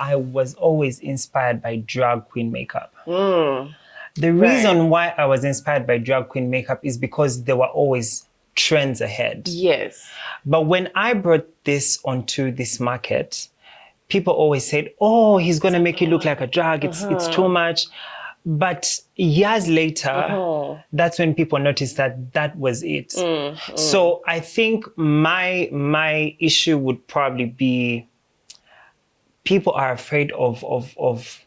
I was always inspired by drag queen makeup. The reason why I was inspired by drag queen makeup is because there were always trends ahead. Yes. But when I brought this onto this market, people always said, oh, he's going to make you look like a drag. It's too much. But years later, that's when people noticed that was it. So I think my issue would probably be people are afraid of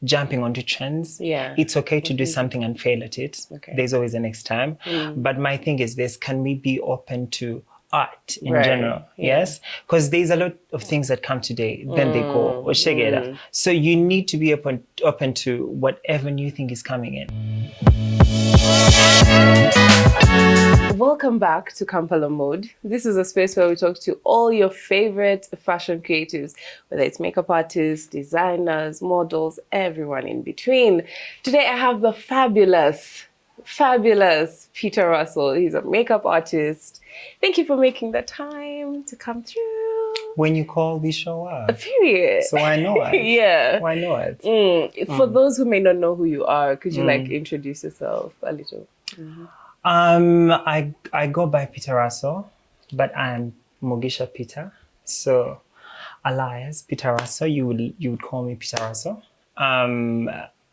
jumping onto trends. Yeah. It's okay to do something and fail at it. Okay. There's always a next time. But my thing is this, can we be open to art in general? Yes, because there's a lot of things that come today, then they go. So you need to be open to whatever new thing is coming in. Welcome back to Kampala Mode. This is a space where we talk to all your favorite fashion creatives, whether it's makeup artists, designers, models, everyone in between. Today I have the fabulous Peter Russell. He's a makeup artist. Thank you for making the time to come through. When you call, we show up. Period. So I know it. Yeah. I know it. For those who may not know who you are, could you like introduce yourself a little? I go by Peter Russell, but I'm Mugisha Peter. So alias Peter Russell, you would call me Peter Russell.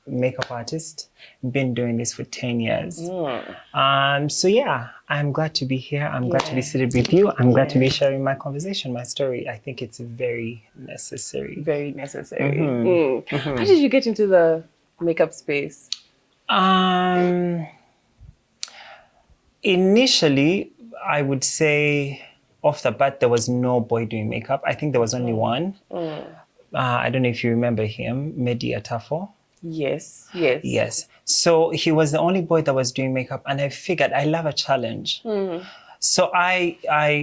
Makeup artist, been doing this for 10 years. So yeah, I'm glad to be here. I'm glad to be seated with you. I'm glad to be sharing my conversation, my story. I think it's very necessary. Very necessary. How did you get into the makeup space? Initially, I would say off the bat, there was no boy doing makeup. I think there was only one. I don't know if you remember him, Mehdi Atafo. Yes. So he was the only boy that was doing makeup, and I figured I love a challenge. So I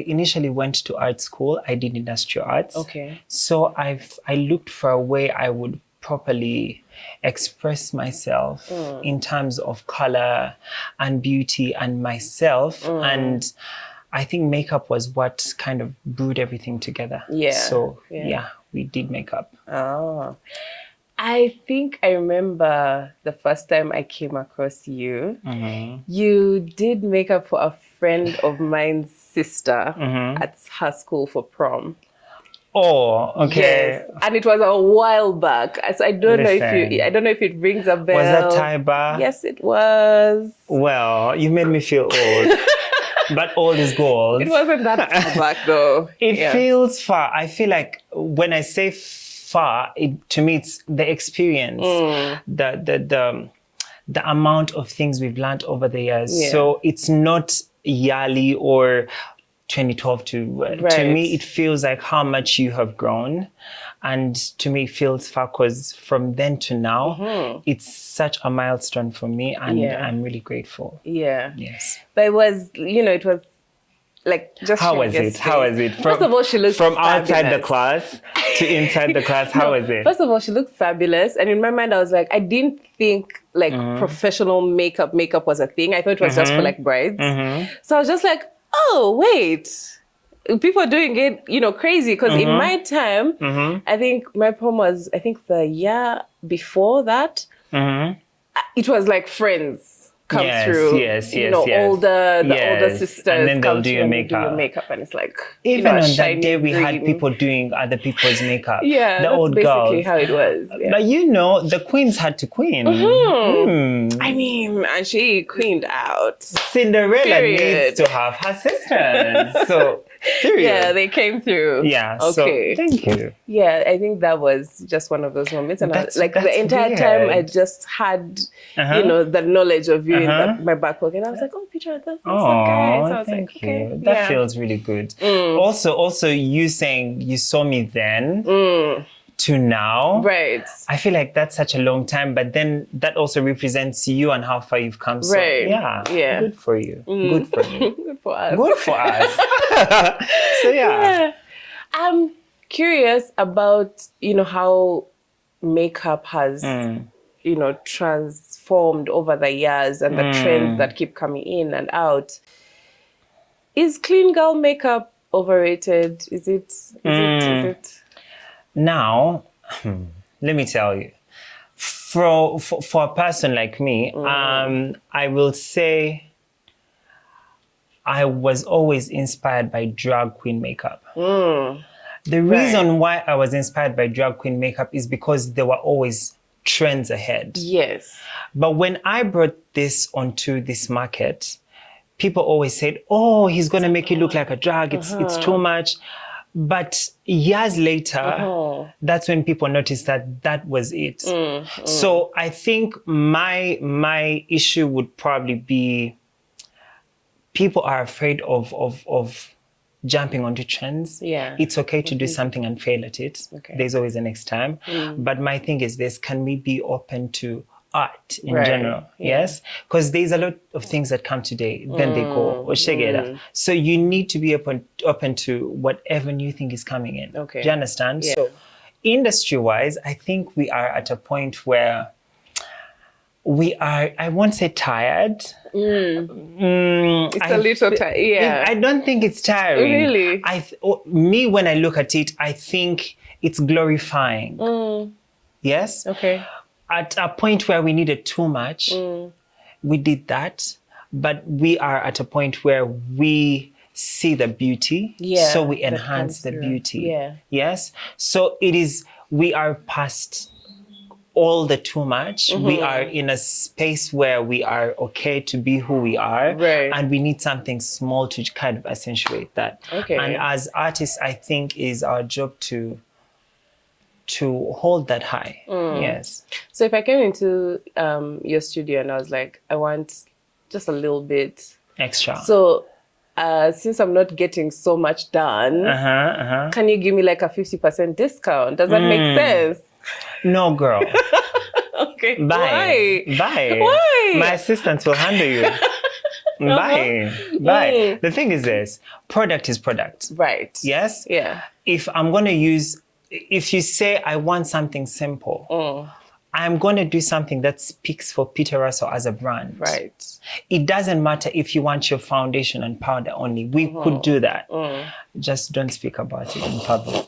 initially went to art school. I did industrial arts. Okay. So I looked for a way I would properly express myself in terms of color and beauty and myself. And I think makeup was what kind of brewed everything together. So yeah, we did makeup. I think I remember the first time I came across you. You did makeup for a friend of mine's sister at her school for prom. Oh, okay. Yes, and it was a while back. So I don't know if it rings a bell. Was that Taiba? Yes, it was. Well, you made me feel old. But old is gold. It wasn't that far back though. It feels far. I feel like when I say far, to me it's the experience, the amount of things we've learned over the years. So it's not yearly or 2012 to me it feels like how much you have grown, and to me it feels far because from then to now it's such a milestone for me, and I'm really grateful. Yes. But it was like just how was it? First of all, she looks from fabulous. Outside the class to inside the class. How was it? First of all, she looked fabulous, and in my mind I was like, I didn't think like professional makeup was a thing. I thought it was just for like brides. So I was just like, oh wait, people are doing it crazy, because in my time I think my prom was the year before that. It was like friends come through, all the older sisters, and then they'll come do through your and makeup. and it's like even on that day we had people doing other people's makeup. The that's old basically girls. How it was. But the queens had to queen. I mean, and she queened out. Cinderella needs to have her sisters. So period. Yeah, they came through. Yeah. Okay. So thank you. Yeah, I think that was just one of those moments, and that's the entire time I just had the knowledge of you in my back pocket. And I was like, oh, Peter, that's that guy. So I was thank like, you. okay, That feels really good. Also, you saying you saw me then to now. Right. I feel like that's such a long time, but then that also represents you and how far you've come. So, yeah. Good for you. Good for me. Good for us. Good for us. So, yeah. I'm curious about, how makeup has, transformed over the years, and the trends that keep coming in and out. Is clean girl makeup overrated? Is it? Now, Let me tell you. For a person like me, I will say I was always inspired by drag queen makeup. The reason why I was inspired by drag queen makeup is because there were always trends ahead. Yes. But when I brought this onto this market, people always said, oh, he's going to make you look like a drag. It's too much. But years later, that's when people noticed that that was it. So I think my issue would probably be people are afraid of jumping onto trends. Yeah. It's okay to do something and fail at it. Okay. There's always the next time. But my thing is this, can we be open to art in general? Yes, because there's a lot of things that come today, then they go. So you need to be open to whatever new thing is coming in. Okay. Do you understand? So industry-wise, I think we are at a point where we are, I won't say tired. It's a little tired. I don't think it's tiring. Really? Me, when I look at it, I think it's glorifying. Yes? Okay. At a point where we needed too much, we did that. But we are at a point where we see the beauty, so we enhance the beauty. Yes? So it is, we are past all the too much. We are in a space where we are okay to be who we are, and we need something small to kind of accentuate that. Okay. And as artists, I think is our job to hold that high. Yes. So if I came into your studio and I was like, I want just a little bit Extra. So since I'm not getting so much done, can you give me like a 50% discount? Does that make sense? No, girl. Okay. Bye. Why? Bye. Why? My assistants will handle you. Bye. Bye. The thing is this, product is product. Right. Yes? Yeah. If you say I want something simple, I'm going to do something that speaks for Peter Russell as a brand. Right. It doesn't matter if you want your foundation and powder only. We could do that. Just don't speak about it in public.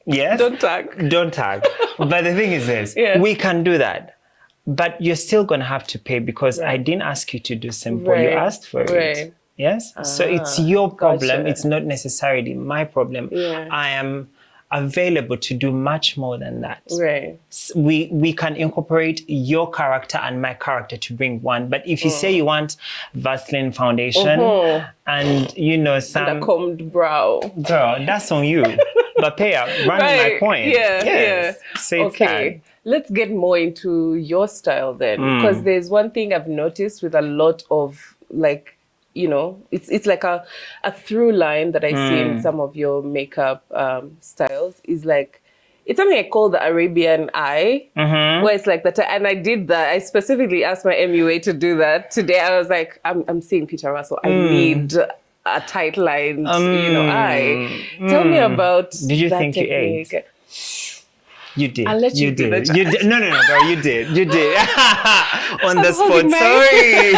Yes? Don't tag. Don't tag. But the thing is this, we can do that. But you're still going to have to pay because I didn't ask you to do simple. You asked for it. Yes? So it's your problem. Gotcha. It's not necessarily my problem. I am available to do much more than that. Right. We can incorporate your character and my character to bring one. But if you say you want Vaseline foundation and some and a combed brow, girl, that's on you. But pay up, run my point. Yeah. So okay. Let's get more into your style then, because there's one thing I've noticed with a lot of it's like a through line that I see in some of your makeup styles is like, it's something I call the Arabian eye, where it's like that. And I did that. I specifically asked my MUA to do that today. I was like, I'm seeing Peter Russell. I need a tight line, eye. Tell me about Did you that think technique. You ate? You did. I'll let you do did. that. You did. No, girl, you did. You did. On the spot. Sorry.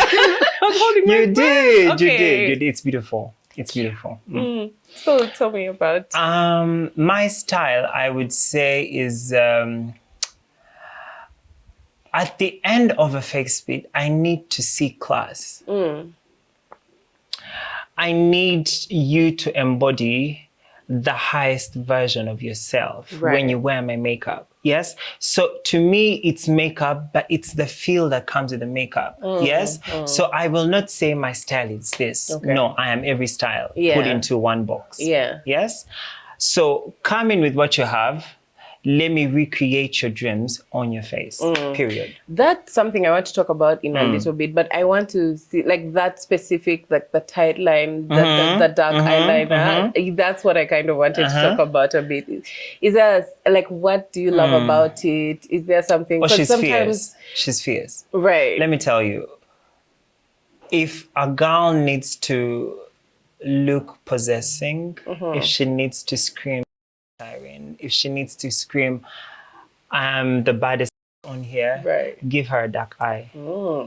I'm holding my You did. Okay. You did. It's beautiful. It's beautiful. So tell me about. My style, I would say, is at the end of a fake spit, I need to see class. I need you to embody the highest version of yourself when you wear my makeup. Yes. So to me, it's makeup, but it's the feel that comes with the makeup. Yes. So I will not say my style is this. Okay. No, I am every style put into one box. Yeah. Yes. So come in with what you have. Let me recreate your dreams on your face, period. That's something I want to talk about in a little bit, but I want to see like that specific, like the tight line, the dark eyeliner. That's what I kind of wanted to talk about a bit. Is there, like, what do you love about it? Is there something? She's fierce. She's fierce. Right. Let me tell you, if a girl needs to look possessing, if she needs to scream, if she needs to scream, I'm the baddest on here, Right. give her a dark eye.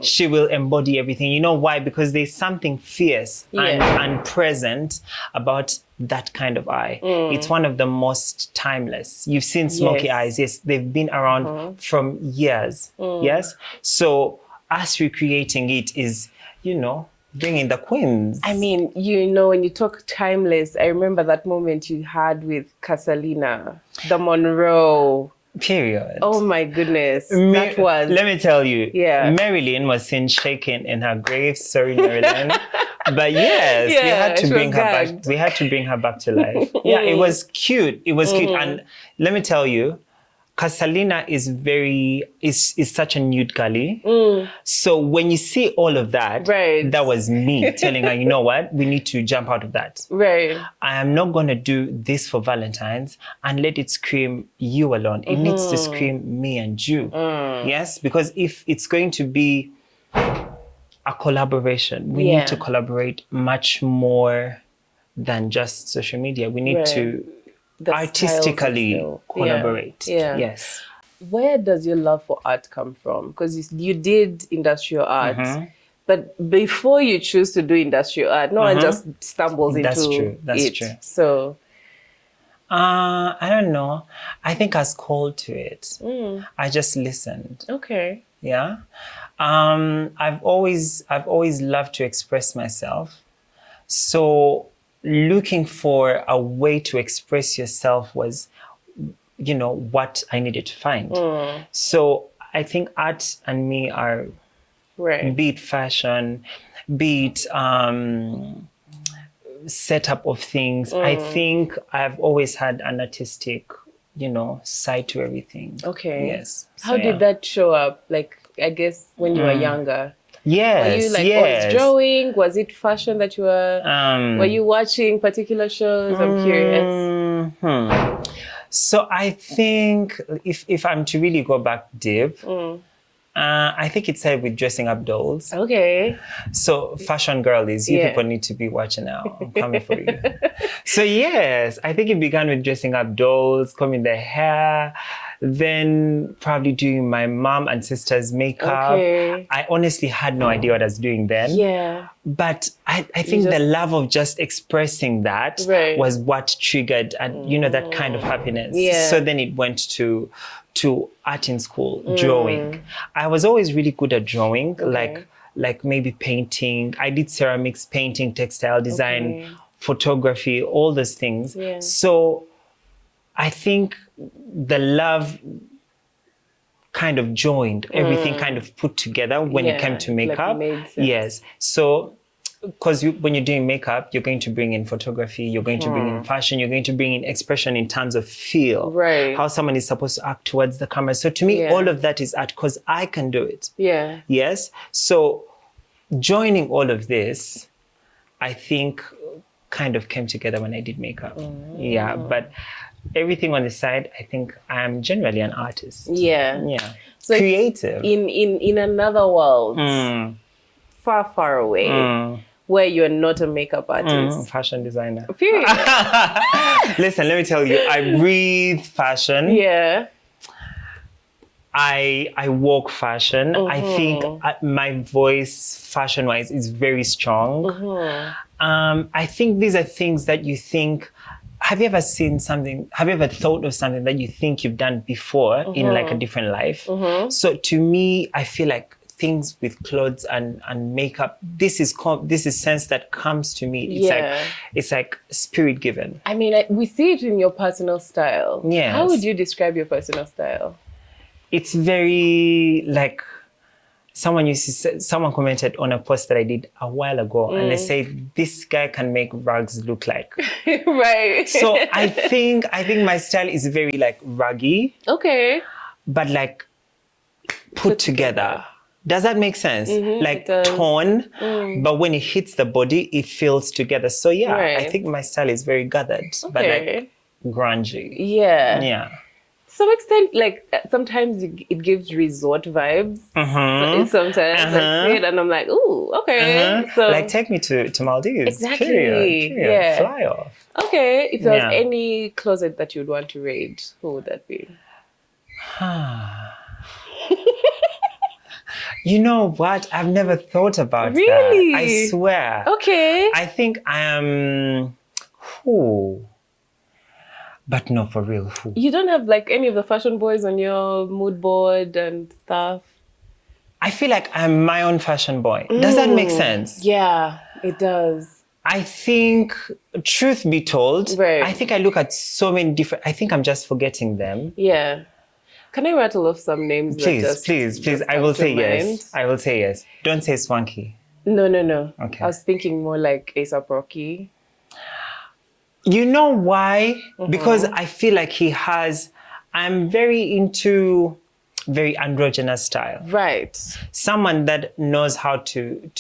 She will embody everything. You know why? Because there's something fierce and present about that kind of eye. It's one of the most timeless. You've seen smoky eyes. Yes, they've been around from years. Yes. So us recreating it is, you know, bringing the queens. I mean, you know, when you talk timeless, I remember that moment you had with Casalina, the Monroe. Period. Oh my goodness. That was... Let me tell you. Yeah. Marilyn was seen shaking in her grave. Sorry, Marilyn. But yes, we had to bring her back. We had to bring her back to life. Yeah, it was cute. It was cute. And let me tell you, Casalina is such a nude girly. So when you see all of that, that was me telling her, you know what, we need to jump out of that. Right. I am not going to do this for Valentine's and let it scream you alone. It needs to scream me and you. Yes, because if it's going to be a collaboration, we need to collaborate much more than just social media. We need to artistically collaborate. Yes. Where does your love for art come from? Because you did industrial art, but before you choose to do industrial art, no one just stumbles into it. That's true. So, I don't know. I think I was called to it. I just listened. Okay. Yeah. I've always loved to express myself. So looking for a way to express yourself was, you know, what I needed to find. So I think art and me are, be it fashion, be it setup of things. I think I've always had an artistic, you know, side to everything. Okay. Yes. How did that show up? Like, I guess when you were younger. Yes. Were you like always drawing? Was it fashion that you were you watching particular shows? I'm curious. So I think if I'm to really go back deep, I think it started with dressing up dolls. Okay. So fashion girlies, you people need to be watching out. I'm coming for you. So yes, I think it began with dressing up dolls, combing their hair, then probably doing my mom and sister's makeup. Okay. I honestly had no idea what I was doing then. Yeah. But I think the love of just expressing that was what triggered and you know that kind of happiness. Yeah. So then it went to art in school, drawing. I was always really good at drawing, like maybe painting. I did ceramics, painting, textile design, photography, all those things. Yeah. So I think the love kind of joined, everything kind of put together when it came to makeup. Yes. So, because when you're doing makeup, you're going to bring in photography, you're going to bring in fashion, you're going to bring in expression in terms of feel, how someone is supposed to act towards the camera. So to me, all of that is art because I can do it. Yeah. Yes. So joining all of this, I think kind of came together when I did makeup. Yeah. But everything on the side, I think I'm generally an artist. Yeah. Yeah. So creative. In another world, far, far away, where you're not a makeup artist. Fashion designer. Period. Listen, let me tell you, I breathe fashion. Yeah. I walk fashion. I think my voice, fashion-wise, is very strong. I think these are things that you think. Have you ever seen something? Have you ever thought of something that you think you've done before in like a different life? So to me, I feel like things with clothes and makeup, this is sense that comes to me. It's like spirit given. I mean, we see it in your personal style. Yes. How would you describe your personal style? It's very like someone commented on a post that I did a while ago, and they said this guy can make rugs look like. Right. So I think my style is very like ruggy. Okay. But like put together. Does that make sense? Like torn, but when it hits the body, it feels together. So yeah, I think my style is very gathered, but like grungy. Yeah. Yeah. To some extent, like sometimes it gives resort vibes. Sometimes I see it and I'm like, ooh, okay. So like take me to Maldives. Exactly. Period. Yeah. Fly off. Okay. If there was any closet that you'd want to raid, who would that be? You know what? I've never thought about Really? that. I swear. Okay. I think I am. Who? But no, for real. Who? You don't have like any of the fashion boys on your mood board and stuff? I feel like I'm my own fashion boy. Does that make sense? Yeah, it does. I think, truth be told, Right. I think I look at so many different. I think I'm just forgetting them. Yeah. Can I rattle off some names? Please. I will say yes. I will say yes. Don't say Swanky. No. Okay. I was thinking more like A$AP Rocky. You know why? Because I feel like I'm very into very androgynous style. Right. Someone that knows how to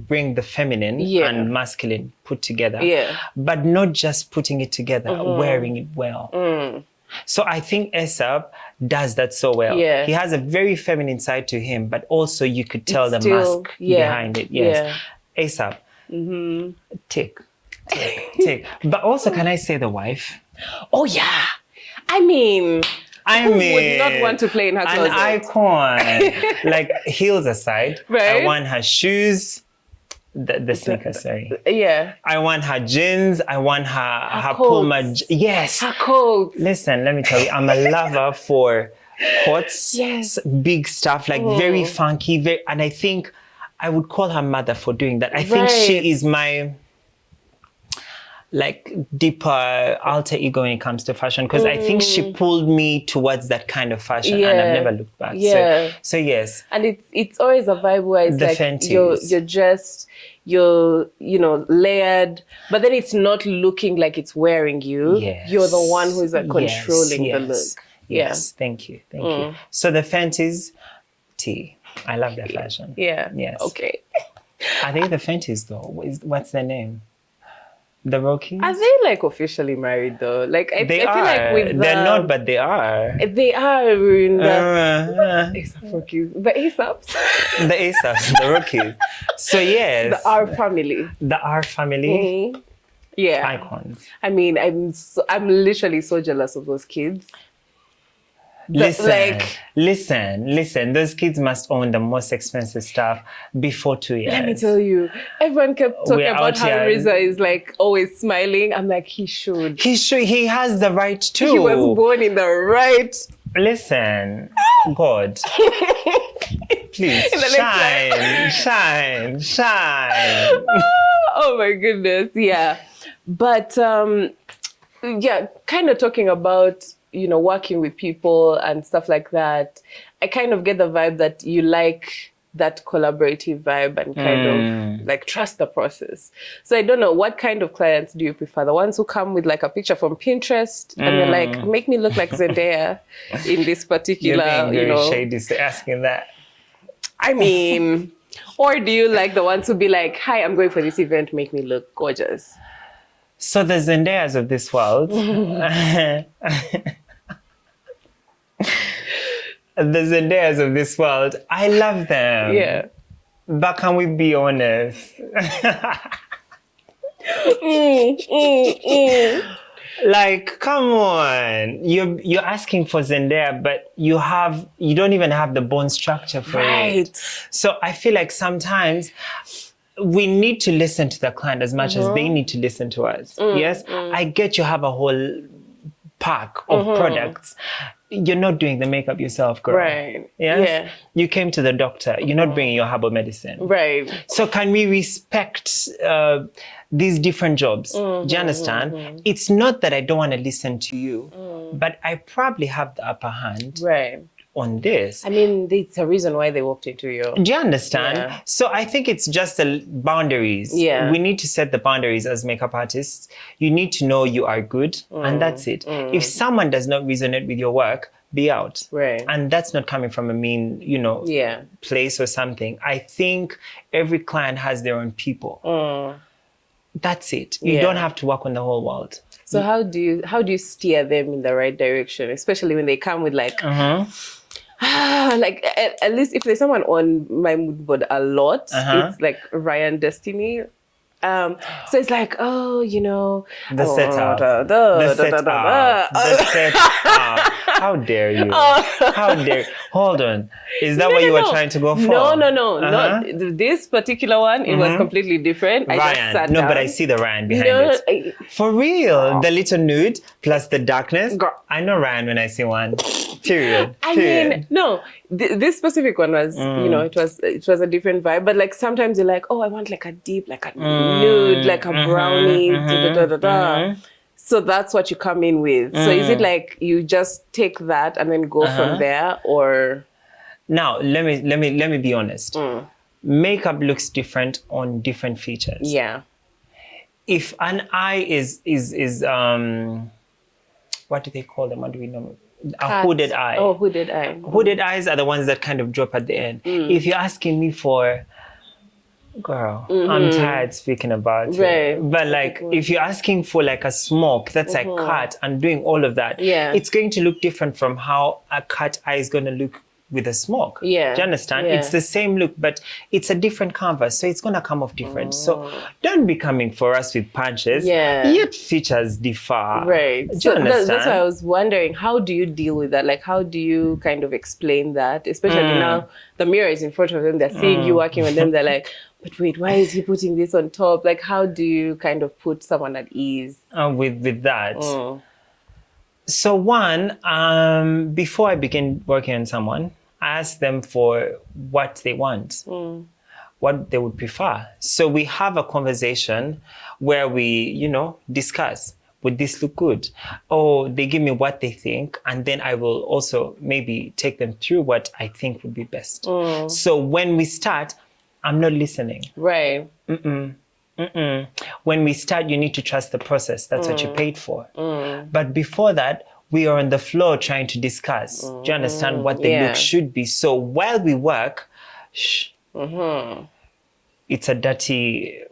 bring the feminine and masculine put together. Yeah. But not just putting it together, wearing it well. So I think A$AP does that so well. Yeah. He has a very feminine side to him, but also you could tell It's the still- mask yeah. behind it. Yes. A$AP. Tick. But also, can I say the wife? Oh yeah. I mean, who would not want to play in her an closet? icon. Like, heels aside, Right. I want her shoes, the sneakers, sorry. Yeah. I want her jeans. I want her coats. Puma. Yes. Her coat. Listen, let me tell you, I'm a lover for coats, Yes. big stuff, like very funky. And I think I would call her mother for doing that. I think she Right. is my like deeper alter ego when it comes to fashion, because I think she pulled me towards that kind of fashion, and I've never looked back. Yeah. So yes. And it's always a vibe where it's The like Fenties. you're dressed, you're layered, but then it's not looking like it's wearing you. Yes. You're the one who's like controlling the look. Yes, thank you. So the Fenties, T. I love their fashion. Yeah. Yes. Okay. Are they the Fenties though? What's their name? The Rockies? Are they like officially married though? Like I They feel are. like with They're not, but they are. they are in the The A$AP Rockies, the A$APs, A$APs, the Rockies. So yes. the R family. The R family. Yeah. Icons. I mean, I'm literally so jealous of those kids. Listen. Those kids must own the most expensive stuff before 2 years. Let me tell you, everyone kept talking We're about out how here. Riza is like always smiling. I'm like, he should. He has the right to. He was born in the right. Listen, God. Please, In the next shine. Oh my goodness, yeah. But yeah, kind of talking about working with people and stuff like that. I kind of get the vibe that you like that collaborative vibe and kind of like trust the process. So I don't know, what kind of clients do you prefer? The ones who come with like a picture from Pinterest and you're like, make me look like Zendaya in this particular, You're being very shady asking that. I mean, or do you like the ones who be like, hi, I'm going for this event, make me look gorgeous? So the Zendayas of this world, I love them. Yeah. But can we be honest? Like, come on. You're asking for Zendaya, but you don't even have the bone structure for it. So I feel like sometimes we need to listen to the client as much as they need to listen to us. Yes, I get you have a whole pack of products. You're not doing the makeup yourself, girl. Right. Yes? Yeah. You came to the doctor. You're not bringing your herbal medicine. Right. So can we respect these different jobs? Do you understand? It's not that I don't want to listen to you, but I probably have the upper hand on this. I mean, it's a reason why they walked into you. Do you understand? Yeah. So I think it's just the boundaries. Yeah. We need to set the boundaries as makeup artists. You need to know you are good, and that's it. If someone does not resonate with your work, be out. Right. And that's not coming from a mean, place or something. I think every client has their own people. That's it. You don't have to work on the whole world. So how do you steer them in the right direction, especially when they come with like, like at least if there's someone on my mood board a lot, it's like Ryan Destiny. So it's like, oh, you know, The setup. The setup. The setup. How dare you? How dare? Hold on. Is that what you were trying to go for? No. Not this particular one. It was completely different. I just sat down. But I see the Ryan behind it. For real, the little nude plus the darkness. Girl. I know Ryan when I see one. Period. I mean, no. This specific one was, you know, it was a different vibe. But like sometimes you're like, oh, I want like a deep, like a nude, like a brownie, So that's what you come in with. So is it like you just take that and then go from there, or? Now let me be honest. Makeup looks different on different features. Yeah. If an eye is what do they call them? What do we know? A hooded eye. Oh, hooded eye. Hooded eyes are the ones that kind of drop at the end. If you're asking me for, girl, I'm tired speaking about it. But like, if you're asking for like a smoke that's like cut and doing all of that, it's going to look different from how a cut eye is going to look with a smoke. Yeah. Do you understand? It's the same look, but it's a different canvas, so it's going to come off different. So don't be coming for us with punches. Yet features differ. Right. Do you So understand? that's why I was wondering, how do you deal with that? Like, how do you kind of explain that? Especially now the mirror is in front of them. They're seeing you working with them. They're like, but wait, why is he putting this on top? Like, how do you kind of put someone at ease? With that. So one, before I begin working on someone, I ask them for what they want, what they would prefer. So we have a conversation where we, you know, discuss, would this look good? Or they give me what they think, and then I will also maybe take them through what I think would be best. So when we start, I'm not listening. Right. When we start, you need to trust the process. That's what you paid for. But before that, we are on the floor trying to discuss. Do you understand what the look should be? So while we work, it's a dirty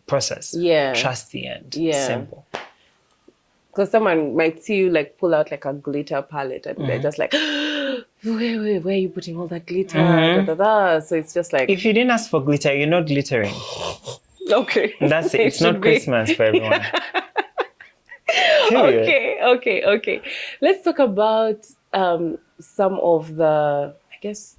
process. Trust the end. Simple. Because someone might see you like pull out like a glitter palette and they're just like, wait, where are you putting all that glitter? So it's just like, if you didn't ask for glitter, you're not glittering. Okay. That's it. It's not Christmas for everyone. Okay. Let's talk about some of the, I guess,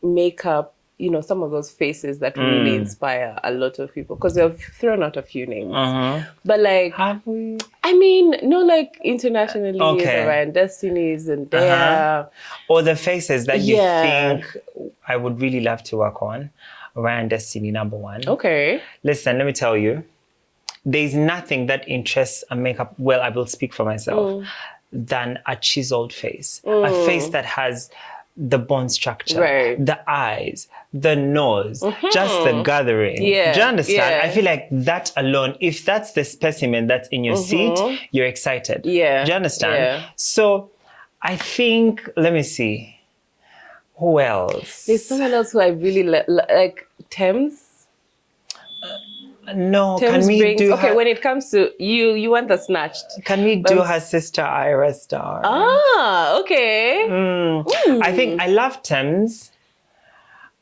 makeup, you know, some of those faces that really inspire a lot of people. Because they've thrown out a few names. But like, have we? I mean, no, like internationally, the Ryan Destinies and Dare. Or the faces that you think I would really love to work on. Ryan Destiny, #1. Okay. Listen, let me tell you. There's nothing that interests a makeup, well, I will speak for myself, than a chiseled face. A face that has the bone structure, the eyes, the nose, just the gathering. Do you understand? I feel like that alone, if that's the specimen that's in your seat, you're excited. Do you understand? So I think, let me see. Who else? There's someone else who I really like, Thames. No, Thames can we do okay, her, when it comes to you want the snatched. Can we do her sister Ira Star? Ah, okay. I think I love Thames.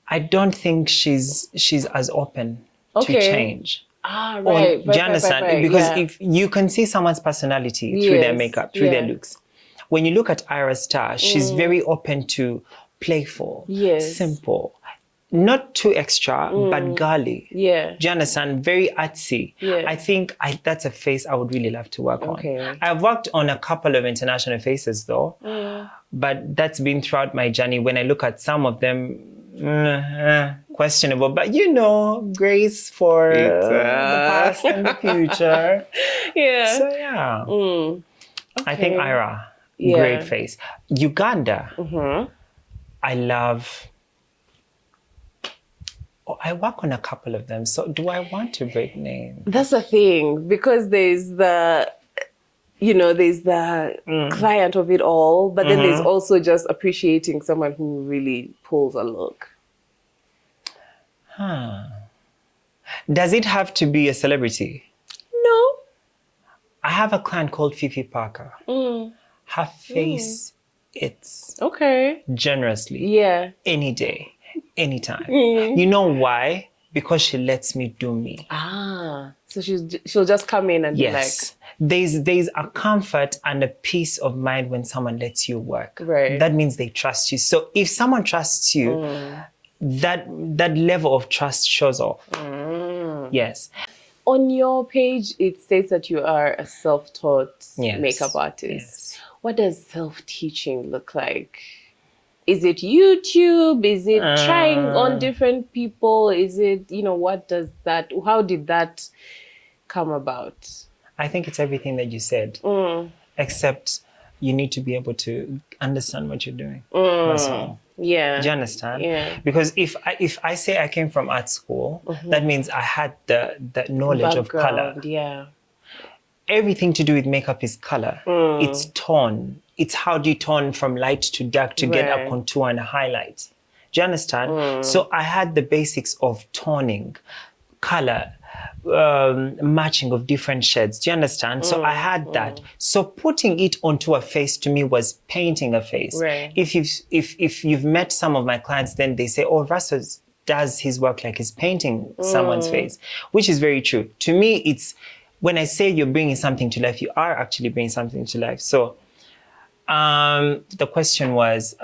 I don't think she's as open to change. Ah, right. Do you understand? Because if you can see someone's personality through their makeup, through their looks. When you look at Ira Star, she's very open to playful, simple. Not too extra, but girly. Do you understand? Very artsy. I think that's a face I would really love to work on. I've worked on a couple of international faces though, but that's been throughout my journey. When I look at some of them, questionable, but you know, grace for the past and the future. So I think Ira, great face. Uganda, I love. I work on a couple of them. So do I want to break names? That's the thing, because there's the, you know, there's the client of it all, but then there's also just appreciating someone who really pulls a look. Does it have to be a celebrity? No. I have a client called Fifi Parker. Her face, it's generously. Any day. Anytime. You know why? because she lets me do me. So she'll just come in and be like, there's a comfort and a peace of mind when someone lets you work. Right. That means they trust you. So if someone trusts you, that level of trust shows off. Yes. On your page, it states that you are a self-taught makeup artist. What does self-teaching look like? Is it YouTube? Is it trying on different people? Is it, how did that come about? I think it's everything that you said, except you need to be able to understand what you're doing. That's all. Yeah. Do you understand? Yeah. Because if I say I came from art school, that means I had the knowledge of color. Yeah. Everything to do with makeup is color. It's tone. It's how do you tone from light to dark to get a contour and a highlight. Do you understand? So I had the basics of toning, color, matching of different shades. Do you understand? So I had that. So putting it onto a face to me was painting a face. Right. If you've met some of my clients, then they say, oh, Russell does his work like he's painting someone's face, which is very true. To me, it's when I say you're bringing something to life, you are actually bringing something to life. So the question was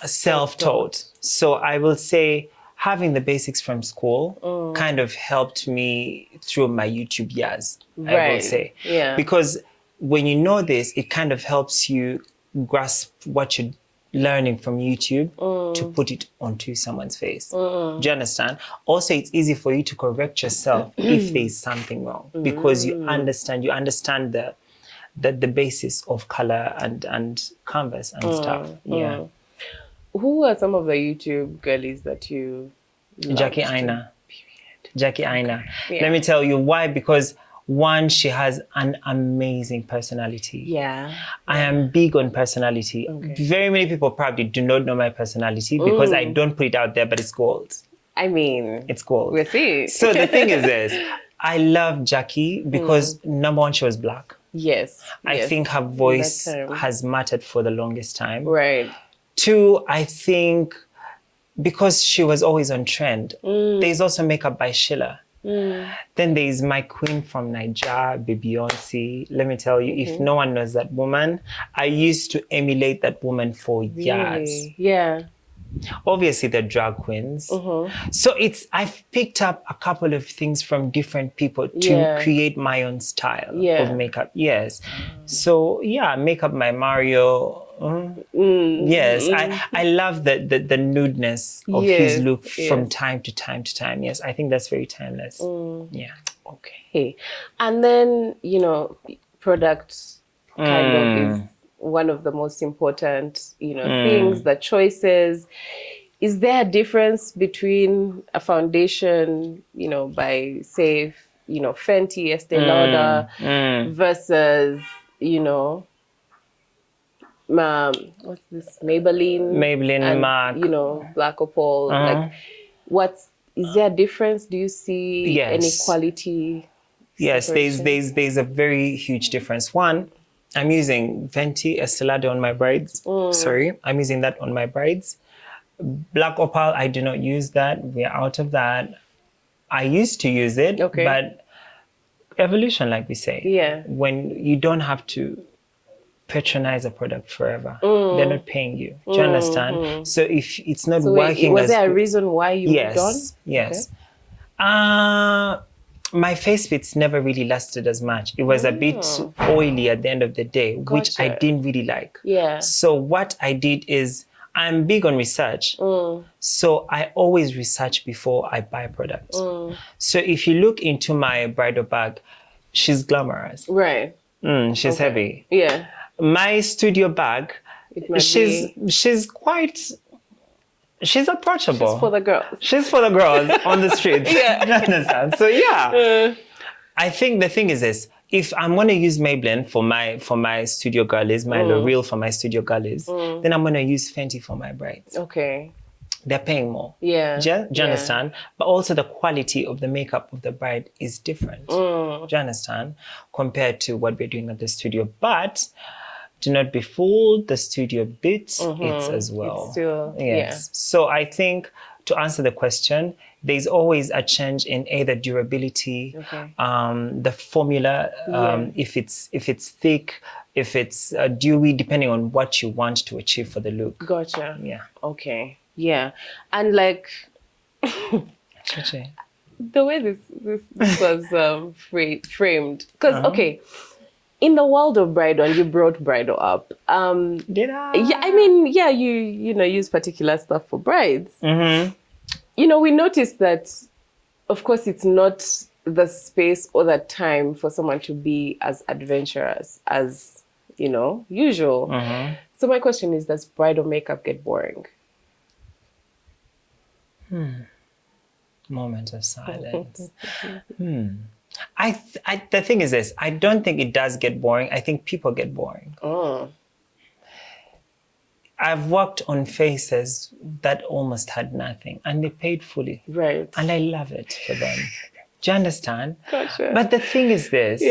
self-taught. So I will say having the basics from school kind of helped me through my YouTube years, I will say. Yeah. Because when you know this, it kind of helps you grasp what you're learning from YouTube to put it onto someone's face. Do you understand? Also, it's easy for you to correct yourself if there's something wrong, because you understand the basis of color and canvas and stuff. Yeah. Who are some of the YouTube girlies that you Jackie Aina. Jackie Aina. Yeah. Let me tell you why. Because one, she has an amazing personality. Yeah. I am big on personality. Okay. Very many people probably do not know my personality because I don't put it out there, but it's gold. I mean, it's gold. We'll see. So the thing is this, I love Jackie because number one, she was black. Yes. I think her voice has mattered for the longest time. Right. Two, I think because she was always on trend, there's also makeup by Sheila. Then there's my queen from Nigeria, Beyonce. Let me tell you, if no one knows that woman, I used to emulate that woman for years. Yeah. Obviously, the drag queens. So I've picked up a couple of things from different people to create my own style of makeup. Yes. So yeah, makeup by Mario. Yes, I love the nudeness of his look from time to time to time. Yes, I think that's very timeless. Yeah. Okay. And then, products kind of is one of the most important, things, the choices. Is there a difference between a foundation, by, say, Fenty, Estee Lauder versus, what's this? Maybelline, and, MAC, Black Opal. Like, is there a difference? Do you see any quality? Yes, there's a very huge difference. One, I'm using Fenty Estee Lauder on my brides. Sorry, I'm using that on my brides. Black Opal, I do not use that. We're out of that. I used to use it, but evolution, like we say. Yeah. When you don't have to patronize a product forever. They're not paying you. Do you understand? So if it's not working, was there a reason why you moved on? Yes. My face fits never really lasted as much. It was a bit oily at the end of the day, which I didn't really like. Yeah. So what I did is, I'm big on research. So I always research before I buy products. So if you look into my bridal bag, she's glamorous. Right. She's heavy. Yeah. My studio bag, she's approachable. She's for the girls. She's for the girls on the streets. You understand? So I think the thing is this: if I'm going to use Maybelline for my studio girlies, my L'Oreal for my studio girlies, then I'm going to use Fenty for my brides. Okay. They're paying more. Yeah. Do you understand? But also the quality of the makeup of the bride is different. Do you understand? Compared to what we're doing at the studio. But do not be fooled, the studio bit, it's as well. It's still, yes. So I think to answer the question, there's always a change in either durability, the formula, if it's thick, if it's dewy, depending on what you want to achieve for the look. Gotcha. Yeah. Okay. Yeah. And like the way this was framed, because okay, in the world of bridal, you brought bridal up. Did I? Yeah, I mean, yeah, you know, use particular stuff for brides. You know, we noticed that, of course, it's not the space or the time for someone to be as adventurous as, you know, usual. So my question is, does bridal makeup get boring? Moment of silence. The thing is this, I don't think it does get boring. I think people get boring. I've worked on faces that almost had nothing and they paid fully. Right. And I love it for them. Do you understand? Gotcha. But the thing is this,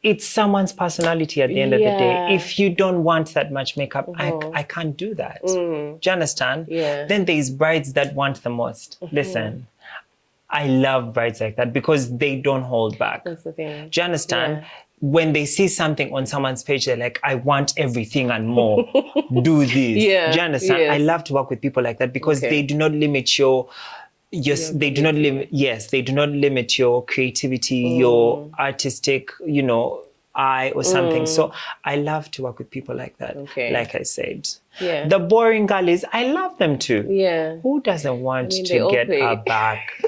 it's someone's personality at the end of the day. If you don't want that much makeup, I can't do that. Do you understand? Yeah. Then there's brides that want the most. Listen, I love brides like that because they don't hold back. That's the thing. Do you understand? When they see something on someone's page, they're like, I want everything and more. Do this. Do you understand? I love to work with people like that because they do not limit they do not limit your creativity, your artistic, you know, eye or something. So I love to work with people like that. Like I said. The boring girlies, I love them too. Who doesn't want to get a back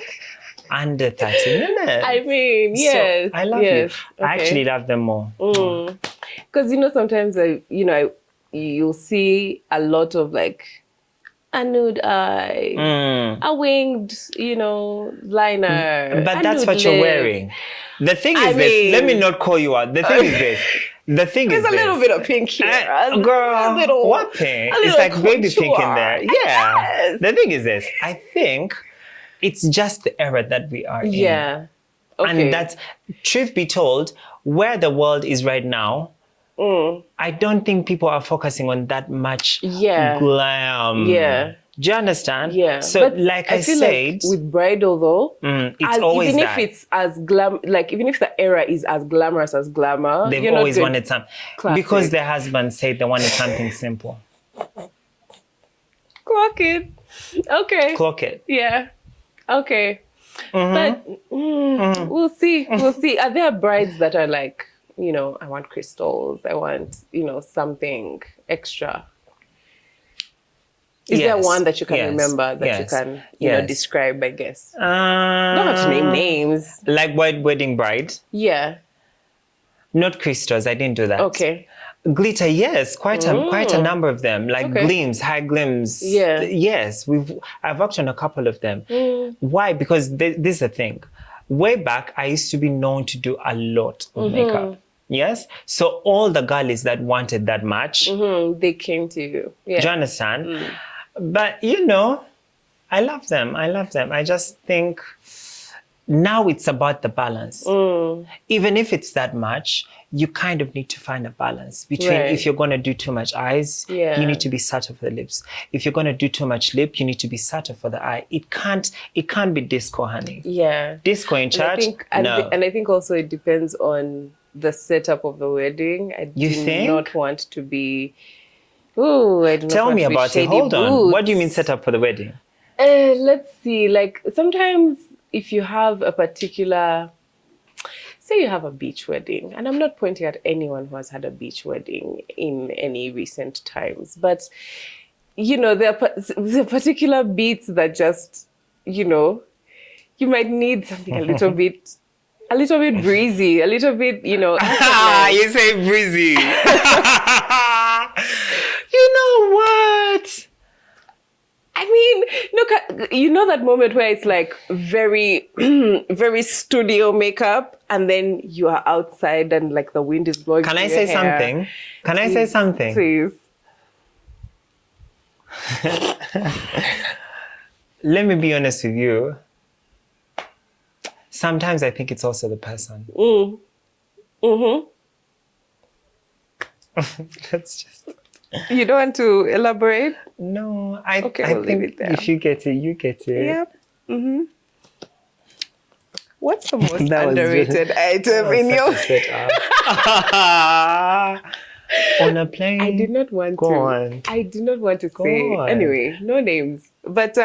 under 30 minutes? I mean, yes. So I love you. I actually love them more. Because, you know, sometimes, you'll see a lot of like a nude eye, a winged, you know, liner. But that's what you're wearing. The thing is this, let me not call you out. The thing is this. The thing is there's a little bit of pink here. Girl, what pink? It's like baby pink in there. Yeah. Yes. The thing is this, I think it's just the era that we are in. Yeah. And that's, truth be told, where the world is right now, I don't think people are focusing on that much glam. Do you understand? So but like I said, like with bridal though, it's always even that. if it's as even if the era is as glamorous as glamour, they've always wanted something. Because their husband said they wanted something simple. Clock it. Okay. Clock it. Yeah. Okay. But we'll see. We'll see. Are there brides that are like, you know, I want crystals, I want, you know, something extra? Is there one that you can remember that you can, you know, describe, I guess? Don't have to name names. Like wedding bride? Yeah. Not crystals, I didn't do that. Okay. Glitter, yes, quite a number of them, like gleams, high gleams. Yes, I've worked on a couple of them. Why? Because this is the thing. Way back, I used to be known to do a lot of makeup. Yes, so all the girlies that wanted that much, they came to you. Do you understand? But you know, I love them. I just think now it's about the balance. Even if it's that much, you kind of need to find a balance between if you're going to do too much eyes, you need to be subtle for the lips. If you're going to do too much lip, you need to be subtle for the eye. It can't be disco, honey. Disco in church, no. And I think also it depends on the setup of the wedding. I do not want to be... Tell me about it. Hold on. What do you mean set up for the wedding? Let's see. Like sometimes if you have a particular... Say you have a beach wedding, and I'm not pointing at anyone who has had a beach wedding in any recent times, but, you know, there are particular beats that just, you know, you might need something a little bit breezy, a little bit, you know. You say breezy. You know what? I mean, look, you know that moment where it's like very, very studio makeup, and then you are outside and like the wind is blowing. Can I say something? Can I say something? Please. Let me be honest with you. Sometimes I think it's also the person. Mm-hmm. That's just... You don't want to elaborate? No, Okay, I we'll leave think it there. if you get it, you get it. Yep. Mm-hmm. What's the most That was underrated item in your... On a plane. I did not want Go to. on. I did not want to Go say. on. Anyway, no names. But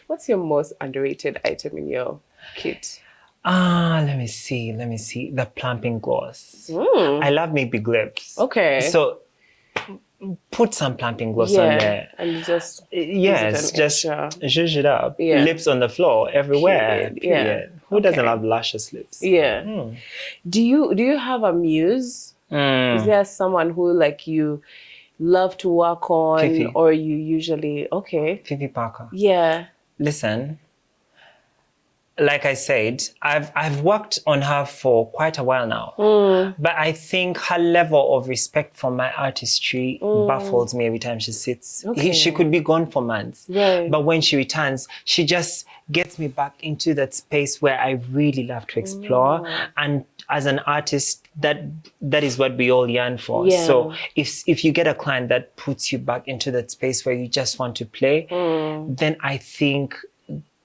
what's your most underrated item in your kit? Let me see. The plumping gloss. I love my big lips. Okay. So put some plumping gloss on there. And just Yes, just zhuzh it up. Yeah. Lips on the floor everywhere. Period. Yeah. Who doesn't love luscious lips? Yeah. Do you have a muse? Is there someone who like you love to work on, Fifi. or you usually Fifi Parker. Yeah. Listen, like I said, I've worked on her for quite a while now. But I think her level of respect for my artistry baffles me every time she sits. She could be gone for months. Right. But when she returns, she just gets me back into that space where I really love to explore. And as an artist, that is what we all yearn for. Yeah. So if you get a client that puts you back into that space where you just want to play, then I think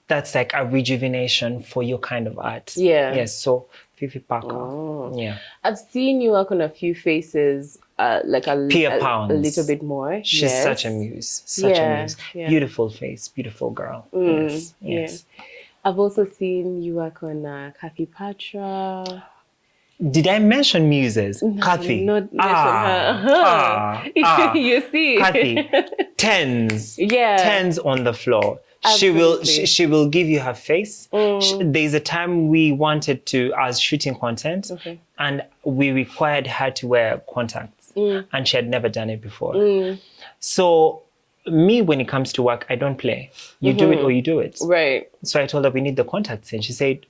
that's like a rejuvenation for your kind of art. Yeah. Yes. So Fifi Parker. Yeah. I've seen you work on a few faces, like a little bit more. She's such a muse. Such a muse. Yeah. Beautiful face, beautiful girl. Yes. Yes. Yeah. I've also seen you work on Kathy Patra. Did I mention muses? Kathy. Not mention her. You see. Kathy. Tens. Yeah. Tens on the floor. Absolutely. She will give you her face. There's a time we wanted to, as shooting content, and we required her to wear contacts, and she had never done it before. So me, when it comes to work, I don't play. You do it or you do it. Right. So I told her we need the contacts, and she said,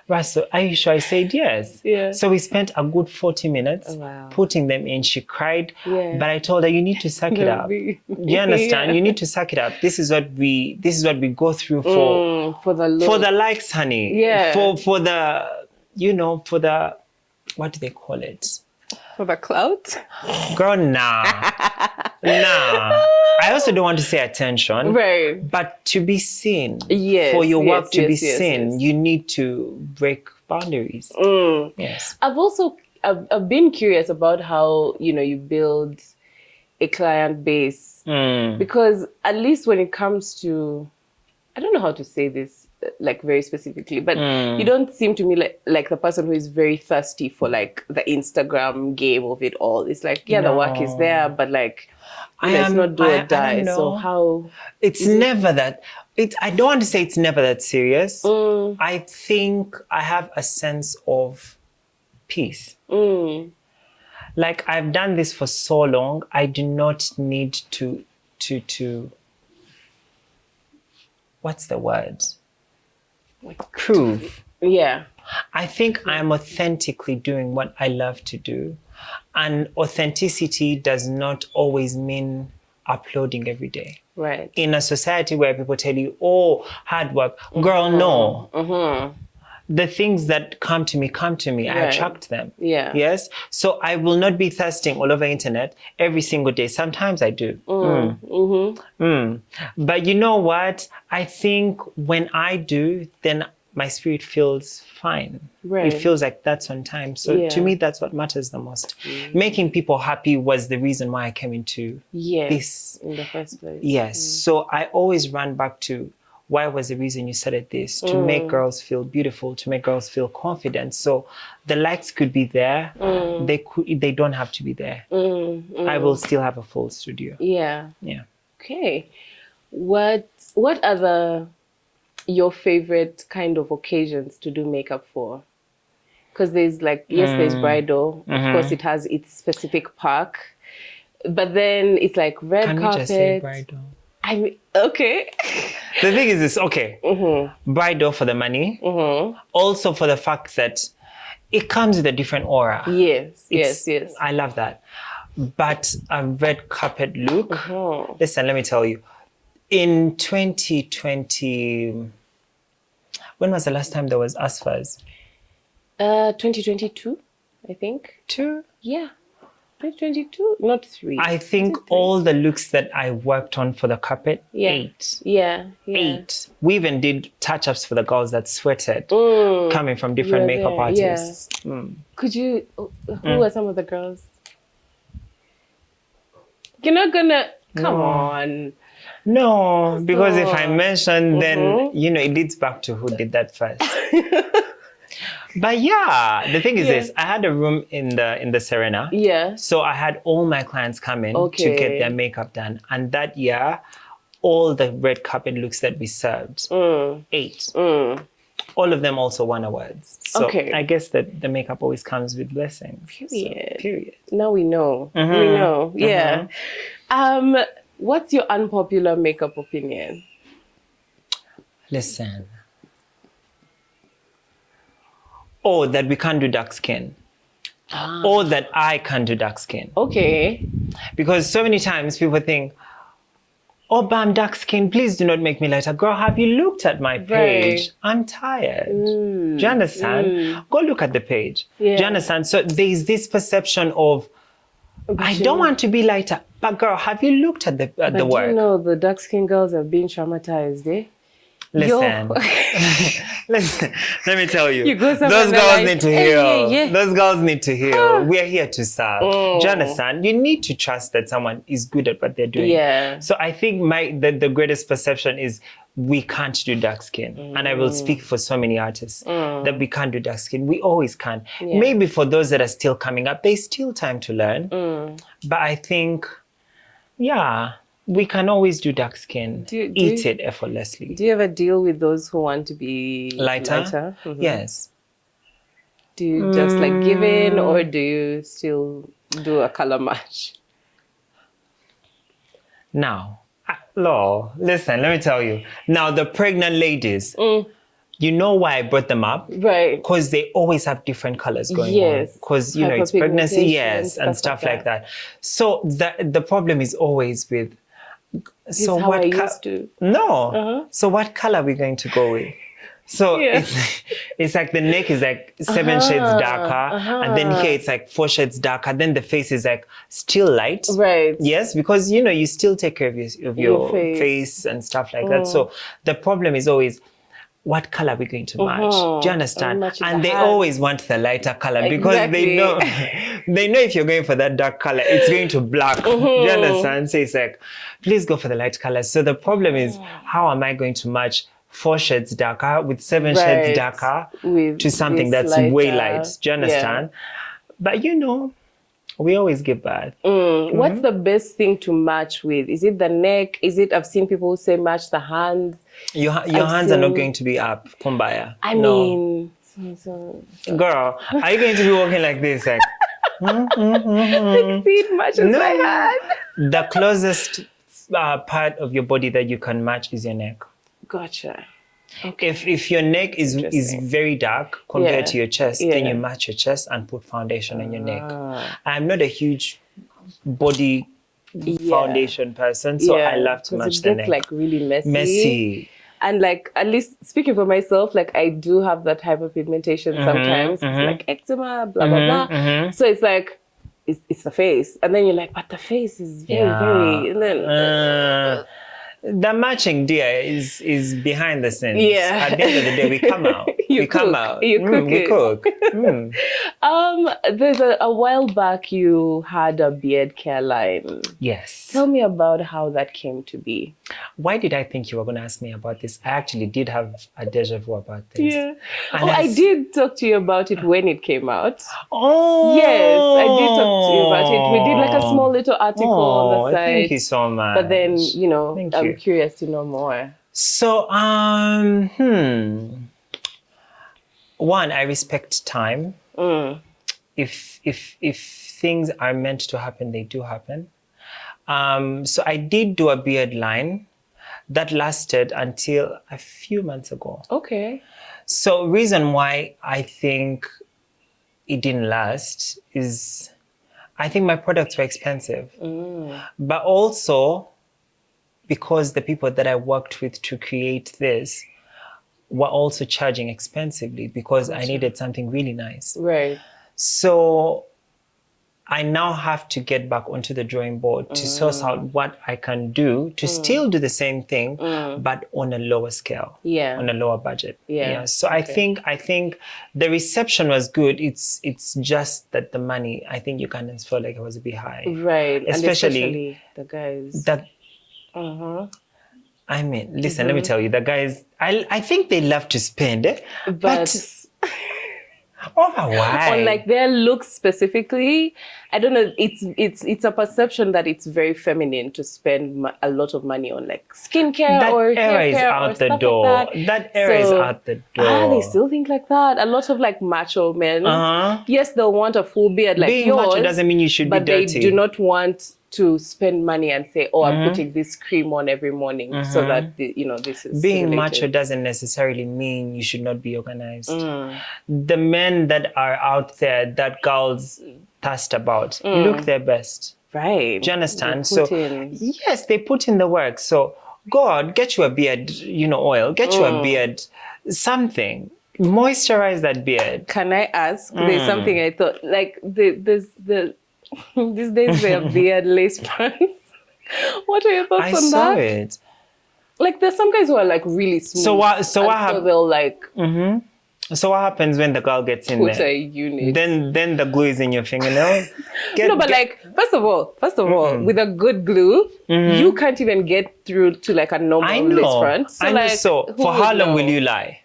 Russell, are you sure? I said yes. Yeah. So we spent a good 40 minutes putting them in. She cried, but I told her, you need to suck it up. You understand? You need to suck it up. This is what we go through for the likes, honey. Yeah. For the, for the, what do they call it? For the clout? Girl, nah. I also don't want to say attention. Right. But to be seen. Yes. For your work to be seen, you need to break boundaries. Yes. I've been curious about how, you build a client base. Because at least when it comes to, I don't know how to say this like very specifically, but you don't seem to me like the person who is very thirsty for like the Instagram game of it all. It's like, the work is there, but like, it's not do or die. So how? It's never that. I don't want to say it's never that serious. I think I have a sense of peace. Like I've done this for so long, I do not need to what's the word? Prove. Yeah. I think I'm authentically doing what I love to do. And authenticity does not always mean uploading every day. Right. In a society where people tell you, oh, hard work. Girl, no. The things that come to me, I attract them. Yeah. Yes. So I will not be thirsting all over internet every single day. Sometimes I do. But you know what? I think when I do, then my spirit feels fine. Right. It feels like that's on time. So to me, that's what matters the most. Making people happy was the reason why I came into this. In the first place. Yes. So I always run back to, why was the reason you started this? To make girls feel beautiful, to make girls feel confident. So the likes could be there. They don't have to be there. I will still have a full studio. Yeah. Yeah. Okay. What are your favorite kind of occasions to do makeup for? Because there's like, there's bridal. Of course, it has its specific park. But then it's like red carpet. Can we just say bridal? I mean, okay. The thing is this, okay. Bridal for the money. Also for the fact that it comes with a different aura. Yes. I love that. But a red carpet look, listen, let me tell you. In 2020, when was the last time there was ASFAs? 2022, I think. Two? Yeah. 2022, not 3. I think all the looks that I worked on for the carpet, Yeah. 8. Yeah. 8. We even did touch-ups for the girls that sweated, coming from different You were makeup there, artists. Could you? Who were some of the girls? You're not gonna. Come on. No, because if I mention, then it leads back to who did that first. But yeah, the thing is this: I had a room in the Serena. Yeah. So I had all my clients come in to get their makeup done, and that year, all the red carpet looks that we served, 8. All of them also won awards. So I guess that the makeup always comes with blessings. Period. So, period. Now we know. We know. Yeah. What's your unpopular makeup opinion? Listen. Or that we can't do dark skin. Or that I can't do dark skin. Okay. Because so many times people think, oh, but I'm dark skin, please do not make me lighter. Girl, have you looked at my page? Right. I'm tired. Do you understand? Go look at the page. Yeah. Do you understand? So there's this perception of, I don't want to be lighter. But girl, have you looked at the work? You know the dark skin girls have been traumatized, eh? Listen, listen, let me tell you, Those girls need to heal. Yeah. Those girls need to heal. We are here to serve. Do you understand? You need to trust that someone is good at what they're doing. Yeah. So I think the greatest perception is we can't do dark skin. And I will speak for so many artists that we can't do dark skin. We always can. Yeah. Maybe for those that are still coming up, there's still time to learn. But I think, we can always do dark skin. Eat it effortlessly. Do you ever deal with those who want to be lighter? Yes. Do you just like give in, or do you still do a color match? Now, listen, let me tell you. Now, the pregnant ladies, you know why I brought them up? Right. Because they always have different colors going on. Because, it's pregnancy, and stuff like that. So the problem is always with, so how I used to. No. So what color are we going to go with? So it's like the neck is like 7 shades darker, and then here it's like 4 shades darker. Then the face is like still light. Right. Yes, because you still take care of your face and stuff like that. So the problem is always, what color are we going to match? Do you understand? And they always want the lighter color because they know if you're going for that dark color, it's going to black. Do you understand? So it's like, please go for the light color. So the problem is, how am I going to match 4 shades darker with 7 shades darker to something that's lighter. Way light? Do you understand? But we always give back. What's the best thing to match with? Is it the neck? Is it, I've seen people who say match the hands. Your hands are not going to be up. Kumbaya. I mean... Girl, are you going to be walking like this? Like, see, it matches my hand. The closest part of your body that you can match is your neck. Gotcha. Okay. If your neck is very dark compared to your chest, then you match your chest and put foundation on your neck. I'm not a huge body foundation person, so I love to match the neck. It gets like really messy. And like, at least speaking for myself, like I do have that hyperpigmentation sometimes. It's like eczema, blah, blah, blah. So it's like, it's the face. And then you're like, but the face is very, very... And then... the matching, dear, is behind the scenes. Yeah. At the end of the day, we come out. You cook. There's a while back you had a beard care line. Yes. Tell me about how that came to be. Why did I think you were going to ask me about this? I actually did have a deja vu about this. Yeah. I did talk to you about it when it came out. Oh. Yes, I did talk to you about it. We did like a small little article on the site. Thank you so much. But then, I'm curious to know more. So, one, I respect time. If things are meant to happen, they do happen. So I did do a beard line that lasted until a few months ago. Okay. So reason why I think it didn't last is I think my products were expensive. But also because the people that I worked with to create this were also charging expensively because I needed something really nice. Right. So I now have to get back onto the drawing board to source out what I can do to still do the same thing, but on a lower scale, on a lower budget. So I think the reception was good. It's just that the money, I think Ugandans felt like it was a bit high, right? Especially the guys. I mean, listen, let me tell you, the guys, I think they love to spend, but why? On like their looks specifically, I don't know. It's a perception that it's very feminine to spend a lot of money on like skincare that or era hair is care out or the stuff door. like That era is out the door. They still think like that. A lot of like macho men. Yes, they'll want a full beard like Being yours. macho doesn't mean you should be dirty. But they do not want to spend money and say, "Oh, I'm putting this cream on every morning so that this is." Being related. macho doesn't necessarily mean you should not be organized. The men that are out there that girls thirst about look their best. Right. Do you understand? So yes, they put in the work. So go out, get you a beard, oil, get you a beard, something. Moisturize that beard. Can I ask? There's something I thought, like there's these days they have beard lace fronts. What are your thoughts on that? I saw it. Like there's some guys who are like really smooth. So what they'll like. So what happens when the girl gets in put there? A unit. Then the glue is in your fingernail. Like first of all, with a good glue, you can't even get through to like a normal lace front. So for how long will you lie?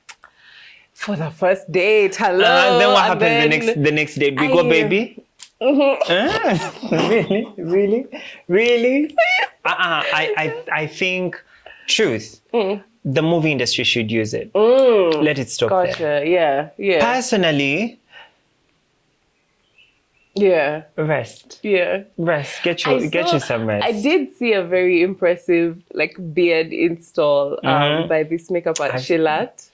For the first date, hello. And then what happens the next date? We go, baby. Really? I think truth. The movie industry should use it. Let it stop there. Yeah. Personally, rest. Rest. Get you some rest. I did see a very impressive like beard install by this makeup artist Shilat.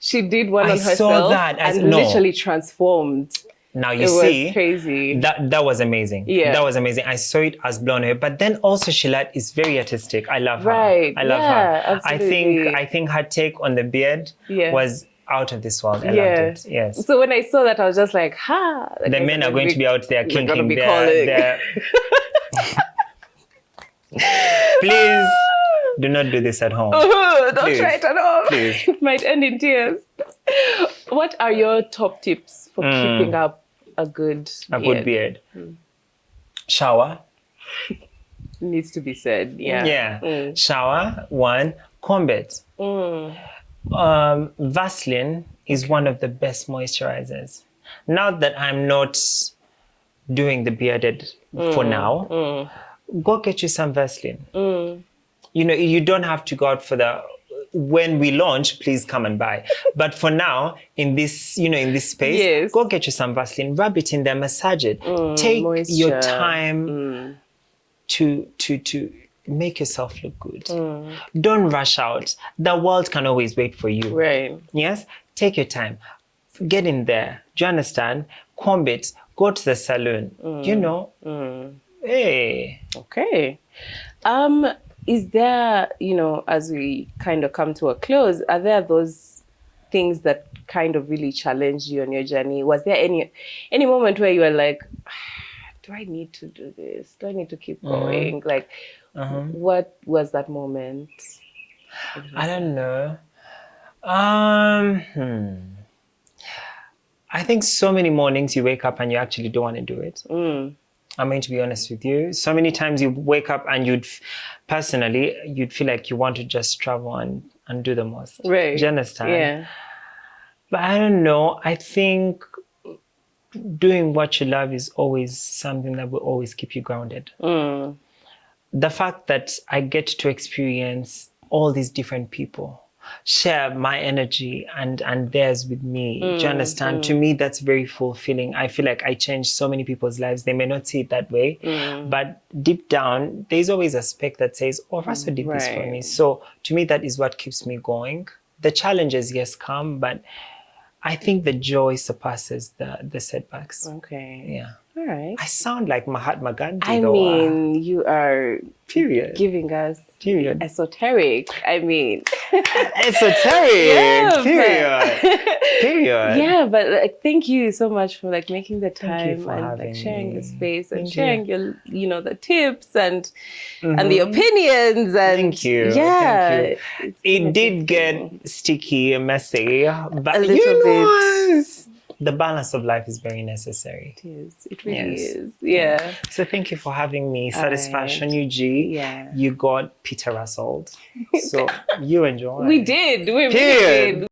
She did one on herself saw that and literally transformed. Now it was crazy. That was amazing. Yeah. That was amazing. I saw it as blown away. But then also Shilat is very artistic. I love her. Right. I love her. Absolutely. I think her take on the beard was out of this world. I loved it. Yes. So when I saw that, I was just like, ha. The men are going to be out there kinking their Please do not do this at home. Don't try it at home. Please. It might end in tears. What are your top tips for keeping up a good beard? Shower. Needs to be said. Yeah. Shower. 1. Comb it. Vaseline is one of the best moisturizers. Now that I'm not doing the bearded for now, go get you some Vaseline. You don't have to go out for when we launch, please come and buy. But for now, in this space, go get you some Vaseline, rub it in there, massage it. Take moisture. Your time to make yourself look good. Don't rush out. The world can always wait for you. Right. Yes? Take your time. Get in there. Do you understand? Comb it. Go to the salon. Hey. Okay. Is there, as we kind of come to a close, are there those things that kind of really challenged you on your journey? Was there any moment where you were like, do I need to do this? Do I need to keep going? Like, what was that moment? I don't know. I think so many mornings you wake up and you actually don't want to do it. I'm going to be honest with you. So many times you wake up and you'd feel like you want to just travel and do the most. Right. Do you understand? Yeah. But I don't know. I think doing what you love is always something that will always keep you grounded. The fact that I get to experience all these different people, share my energy and theirs with me. Do you understand? To me, that's very fulfilling. I feel like I changed so many people's lives. They may not see it that way, but deep down, there's always a speck that says, oh, Russell did this for me. So to me, that is what keeps me going. The challenges, yes, come, but I think the joy surpasses the setbacks. Okay. Yeah. All right. I sound like Mahatma Gandhi. I mean, you are period. Giving us Period. esoteric. I mean, esoteric. Yeah, period. Period. Yeah, but like, thank you so much for like making the Thank you time for and having like sharing me. the space and Thank sharing you. your the tips and the opinions and Thank you. yeah, Thank you. It did get sticky and messy, but a little bit. the balance of life is very necessary. It is. It really Yes. is. Yeah. So thank you for having me. All Satisfaction, right. UG. Yeah. You got Peter Russell. So you enjoy. We did. We really Period. did.